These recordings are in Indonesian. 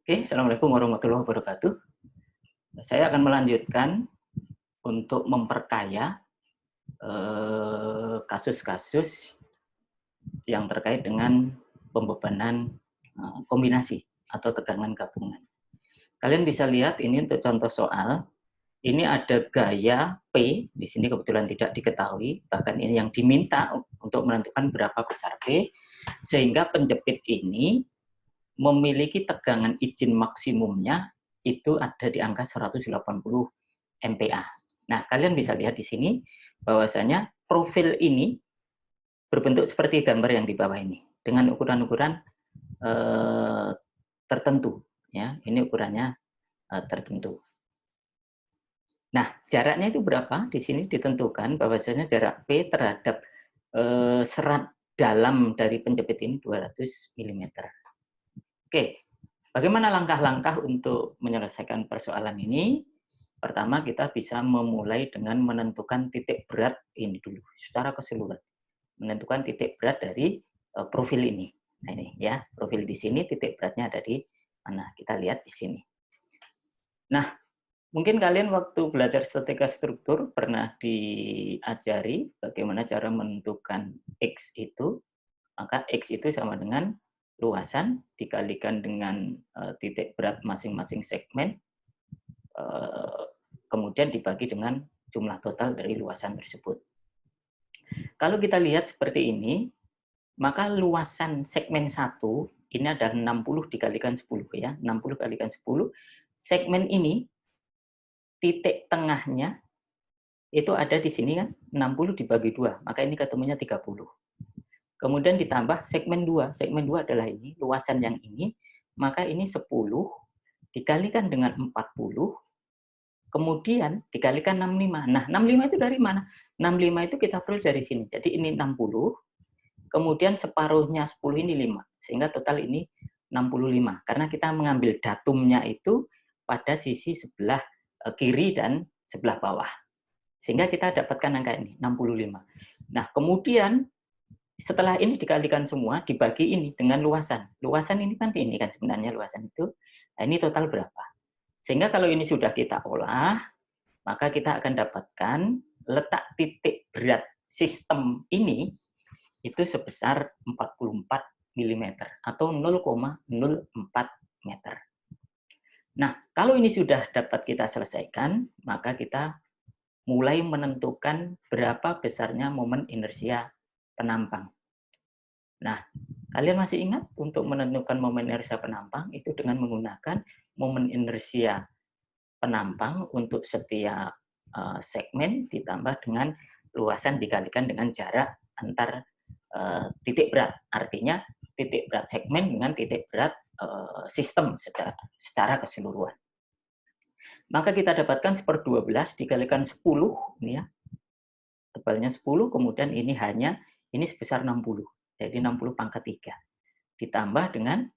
Oke, Assalamualaikum warahmatullahi wabarakatuh. Saya akan melanjutkan untuk memperkaya kasus-kasus yang terkait dengan pembebanan kombinasi atau tegangan gabungan. Kalian bisa lihat ini untuk contoh soal. Ini ada gaya P, di sini kebetulan tidak diketahui, bahkan ini yang diminta untuk menentukan berapa besar P, sehingga penjepit ini memiliki tegangan izin maksimumnya itu ada di angka 180 MPa. Nah, kalian bisa lihat di sini bahwasanya profil ini berbentuk seperti gambar yang di bawah ini dengan ukuran-ukuran tertentu, ya. Ini ukurannya tertentu. Nah, jaraknya itu berapa? Di sini ditentukan bahwasanya jarak P terhadap serat dalam dari penjepit ini 200 mm. Oke, bagaimana langkah-langkah untuk menyelesaikan persoalan ini? Pertama, kita bisa memulai dengan menentukan titik berat ini dulu secara keseluruhan. Menentukan titik berat dari profil ini. Nah, ini ya, profil di sini titik beratnya ada di mana? Kita lihat di sini. Nah, mungkin kalian waktu belajar statika struktur pernah diajari bagaimana cara menentukan X itu, maka X itu sama dengan luasan dikalikan dengan titik berat masing-masing segmen, kemudian dibagi dengan jumlah total dari luasan tersebut. Kalau kita lihat seperti ini, maka luasan segmen 1 ini adalah 60 dikalikan 10 ya, 60 kalikan 10. Segmen ini titik tengahnya itu ada di sini kan, 60 dibagi 2, maka ini ketemunya 30. Kemudian ditambah segmen 2. Segmen 2 adalah ini, luasan yang ini, maka ini 10 dikalikan dengan 40, kemudian dikalikan 65. Nah, 65 itu dari mana? 65 itu kita peroleh dari sini. Jadi ini 60, kemudian separuhnya 10 ini 5. Sehingga total ini 65. Karena kita mengambil datumnya itu pada sisi sebelah kiri dan sebelah bawah. Sehingga kita dapatkan angka ini, 65. Nah, kemudian setelah ini dikalikan semua, dibagi ini dengan luasan. Luasan ini kan sebenarnya luasan itu. Nah, ini total berapa? Sehingga kalau ini sudah kita olah, maka kita akan dapatkan letak titik berat sistem ini itu sebesar 44 mm atau 0,04 meter. Nah, kalau ini sudah dapat kita selesaikan, maka kita mulai menentukan berapa besarnya momen inersia penampang. Nah, kalian masih ingat untuk menentukan momen inersia penampang itu dengan menggunakan momen inersia penampang untuk setiap segmen ditambah dengan luasan dikalikan dengan jarak antar titik berat. Artinya titik berat segmen dengan titik berat sistem secara keseluruhan. Maka kita dapatkan 1/12 dikalikan 10, ini ya, tebalnya 10, kemudian ini sebesar 60. Jadi 60 pangkat 3. Ditambah dengan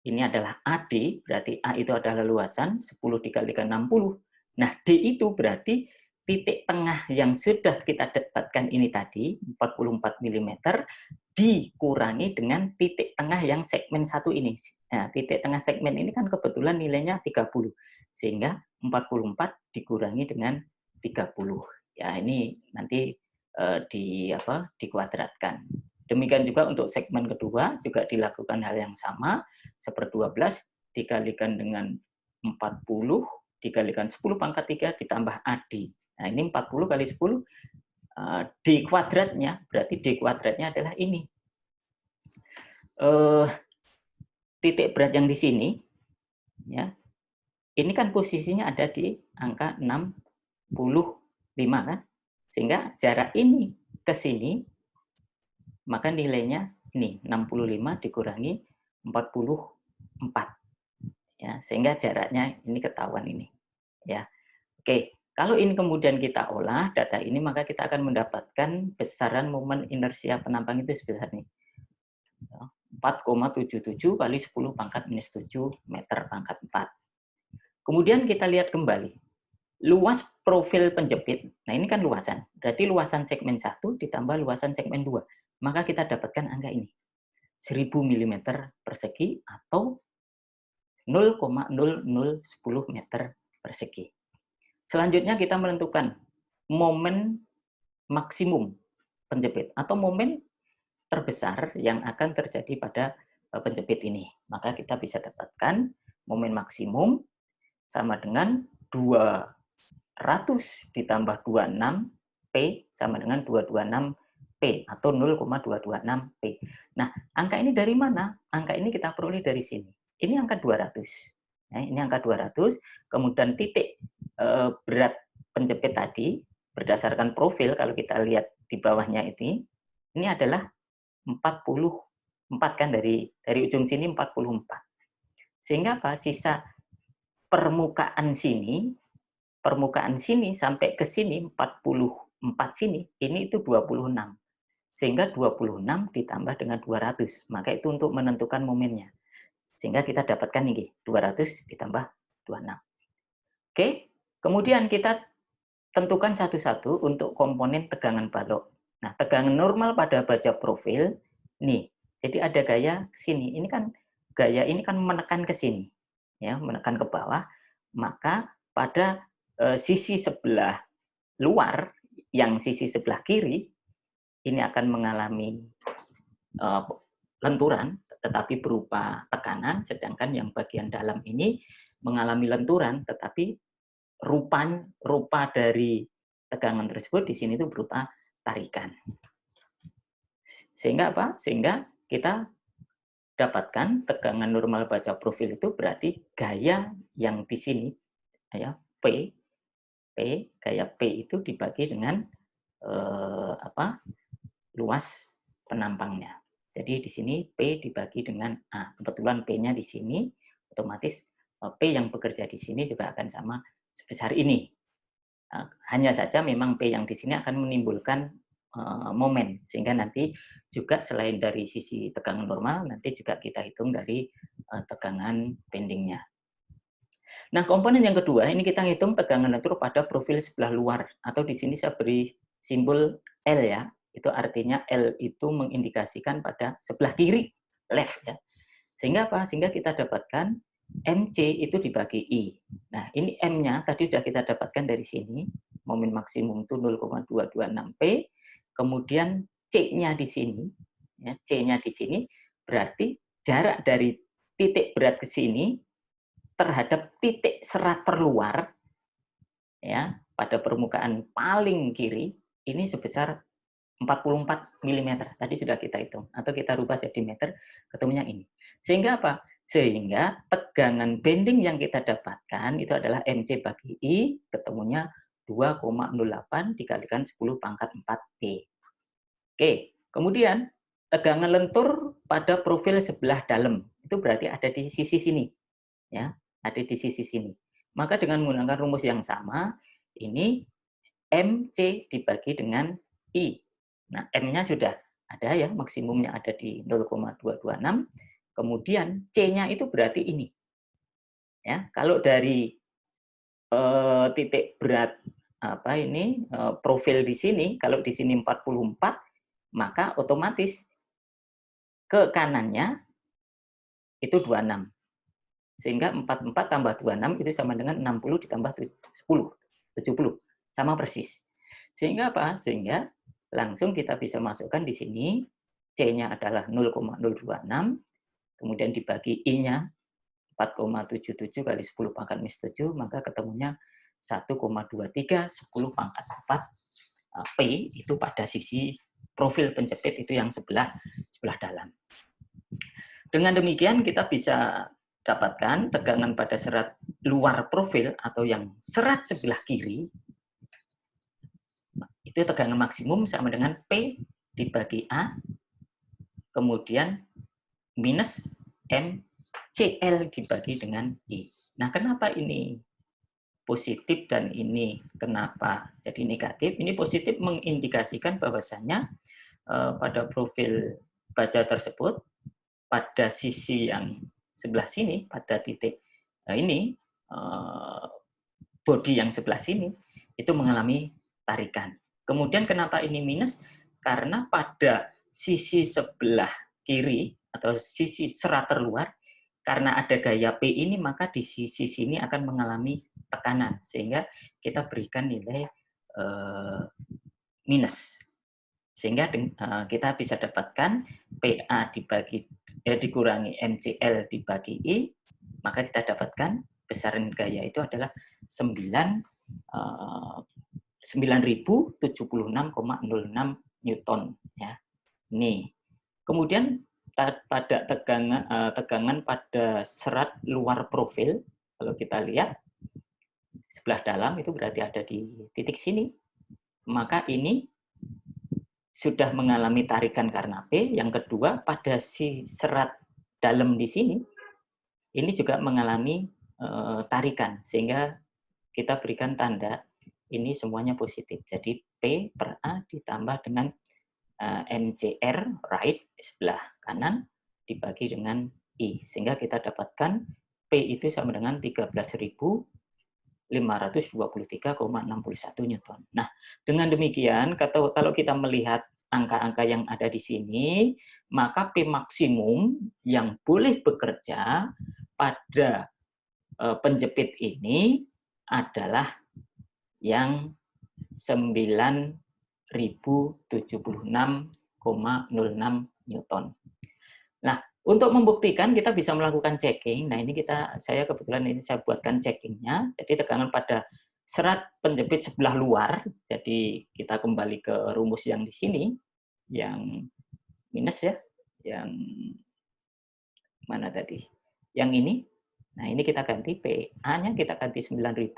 ini adalah AD, berarti A itu adalah luasan, 10 dikalikan 60. Nah, D itu berarti titik tengah yang sudah kita dapatkan ini tadi, 44 mm, dikurangi dengan titik tengah yang segmen 1 ini. Nah, titik tengah segmen ini kan kebetulan nilainya 30. Sehingga 44 dikurangi dengan 30. Ya, ini nanti dikuadratkan. Demikian juga untuk segmen kedua juga dilakukan hal yang sama, 1/12 dikalikan dengan 40 dikalikan 10 pangkat 3 ditambah AD. Nah, ini 40 kali 10 D kuadratnya, berarti D kuadratnya adalah ini. Titik berat yang di sini, ya, ini kan posisinya ada di angka 65 kan? Sehingga jarak ini ke sini, maka nilainya ini 65 dikurangi 44. Ya, sehingga jaraknya ini ketahuan ini. Ya. Oke, kalau ini kemudian kita olah data ini, maka kita akan mendapatkan besaran momen inersia penampang itu sebesar ini. 4,77 kali 10 pangkat minus 7 meter pangkat 4. Kemudian kita lihat kembali. Luas profil penjepit, nah ini kan luasan. Berarti luasan segmen 1 ditambah luasan segmen 2. Maka kita dapatkan angka ini. 1000 mm persegi atau 0,0010 meter persegi. Selanjutnya kita menentukan momen maksimum penjepit atau momen terbesar yang akan terjadi pada penjepit ini. Maka kita bisa dapatkan momen maksimum sama dengan 200 ditambah 26 P sama dengan 226 P atau 0,226 P. Nah, angka ini dari mana? Angka ini kita peroleh dari sini. Ini angka 200. Nah, ini angka 200, kemudian titik berat penjepit tadi berdasarkan profil, kalau kita lihat di bawahnya ini adalah 44 kan, dari ujung sini 44. Sehingga apa? Sisa permukaan sini sampai ke sini 44 sini, ini itu 26. Sehingga 26 ditambah dengan 200, maka itu untuk menentukan momennya. Sehingga kita dapatkan ini 200 ditambah 26. Oke, kemudian kita tentukan satu-satu untuk komponen tegangan balok. Nah, tegangan normal pada baja profil nih. Jadi ada gaya sini. Ini kan gaya ini kan menekan ke sini, ya, menekan ke bawah. Maka pada sisi sebelah luar, yang sisi sebelah kiri ini akan mengalami lenturan, tetapi berupa tekanan, sedangkan yang bagian dalam ini mengalami lenturan, tetapi rupa dari tegangan tersebut di sini itu berupa tarikan. Sehingga apa? Sehingga kita dapatkan tegangan normal baja profil itu berarti gaya yang di sini, ya, P, gaya P itu dibagi dengan luas penampangnya. Jadi di sini P dibagi dengan A. Kebetulan P-nya di sini, otomatis P yang bekerja di sini juga akan sama sebesar ini. Hanya saja memang P yang di sini akan menimbulkan momen, sehingga nanti juga selain dari sisi tegangan normal, nanti juga kita hitung dari tegangan bendingnya. Nah, komponen yang kedua, ini kita hitung tegangan lentur pada profil sebelah luar, atau di sini saya beri simbol L, ya. Itu artinya L itu mengindikasikan pada sebelah kiri, left, ya. Sehingga apa? Sehingga kita dapatkan MC itu dibagi I. Nah, ini M-nya tadi sudah kita dapatkan dari sini. Momen maksimum itu 0,226 P. Kemudian C-nya di sini, ya, C-nya di sini berarti jarak dari titik berat ke sini terhadap titik serat terluar, ya, pada permukaan paling kiri ini sebesar 44 mm. Tadi sudah kita hitung, atau kita rubah jadi meter, ketemunya ini. Sehingga apa? Sehingga tegangan bending yang kita dapatkan itu adalah MC bagi I, ketemunya 2,08 dikalikan 10 pangkat 4 P. Oke, kemudian tegangan lentur pada profil sebelah dalam, itu berarti ada di sisi sini. Ya, ada di sisi sini. Maka dengan menggunakan rumus yang sama, ini MC dibagi dengan I. Nah, M-nya sudah ada, ya, maksimumnya ada di 0,226. Kemudian C-nya itu berarti ini. Ya, kalau dari titik berat profil di sini, kalau di sini 44, maka otomatis ke kanannya itu 26. Sehingga 44 tambah 26 itu sama dengan 60 ditambah 10, 70. Sama persis. Sehingga apa? Sehingga langsung kita bisa masukkan di sini, C-nya adalah 0,026, kemudian dibagi I-nya 4,77 kali 10 pangkat minus 7, maka ketemunya 1,23 10 pangkat 4 P itu pada sisi profil penjepit itu yang sebelah dalam. Dengan demikian kita bisa dapatkan tegangan pada serat luar profil atau yang serat sebelah kiri, itu tegangan maksimum sama dengan P dibagi A, kemudian minus MCL dibagi dengan I. Nah, kenapa ini positif dan ini kenapa jadi negatif? Ini positif mengindikasikan bahwasanya pada profil baja tersebut, pada sisi yang sebelah sini, pada titik ini, bodi yang sebelah sini, itu mengalami tarikan. Kemudian kenapa ini minus? Karena pada sisi sebelah kiri atau sisi serat terluar karena ada gaya P ini, maka di sisi sini akan mengalami tekanan, sehingga kita berikan nilai minus. Sehingga kita bisa dapatkan PA dikurangi MCL dibagi I, maka kita dapatkan besaran gaya itu adalah 9.076,06 Newton. Ya. Nih. Kemudian pada tegangan pada serat luar profil, kalau kita lihat sebelah dalam itu berarti ada di titik sini, maka ini sudah mengalami tarikan karena P. Yang kedua, pada si serat dalam di sini, ini juga mengalami tarikan, sehingga kita berikan tanda ini semuanya positif. Jadi P per A ditambah dengan MCR right di sebelah kanan dibagi dengan I, sehingga kita dapatkan P itu sama dengan 13.523,61 Newton. Nah, dengan demikian kalau kita melihat angka-angka yang ada di sini, maka P maksimum yang boleh bekerja pada penjepit ini adalah yang 9.076,06 Newton. Nah, untuk membuktikan kita bisa melakukan checking. Nah, ini saya kebetulan ini saya buatkan checkingnya. Jadi tegangan pada serat penjepit sebelah luar. Jadi kita kembali ke rumus yang di sini, yang minus ya, yang mana tadi? Yang ini. Nah, ini kita ganti PA-nya kita ganti 9.000,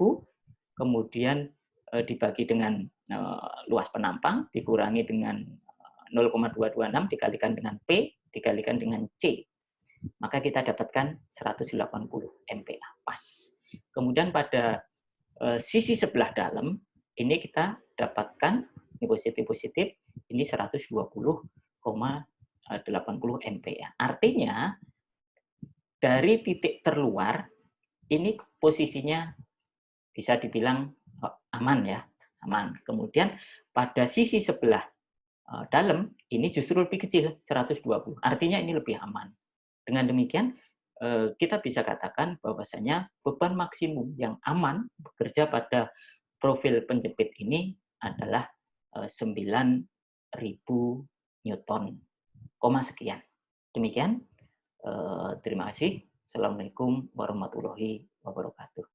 kemudian dibagi dengan luas penampang, dikurangi dengan 0,226 dikalikan dengan P, dikalikan dengan C. Maka kita dapatkan 180 MPa pas. Kemudian pada sisi sebelah dalam, ini kita dapatkan, ini positif-positif, ini 120,80 MPa. Artinya, dari titik terluar, ini posisinya bisa dibilang aman ya, aman. Kemudian pada sisi sebelah dalam ini justru lebih kecil, 120. Artinya ini lebih aman. Dengan demikian kita bisa katakan bahwasanya beban maksimum yang aman bekerja pada profil penjepit ini adalah 9.000 Newton, sekian. Demikian, terima kasih. Assalamualaikum warahmatullahi wabarakatuh.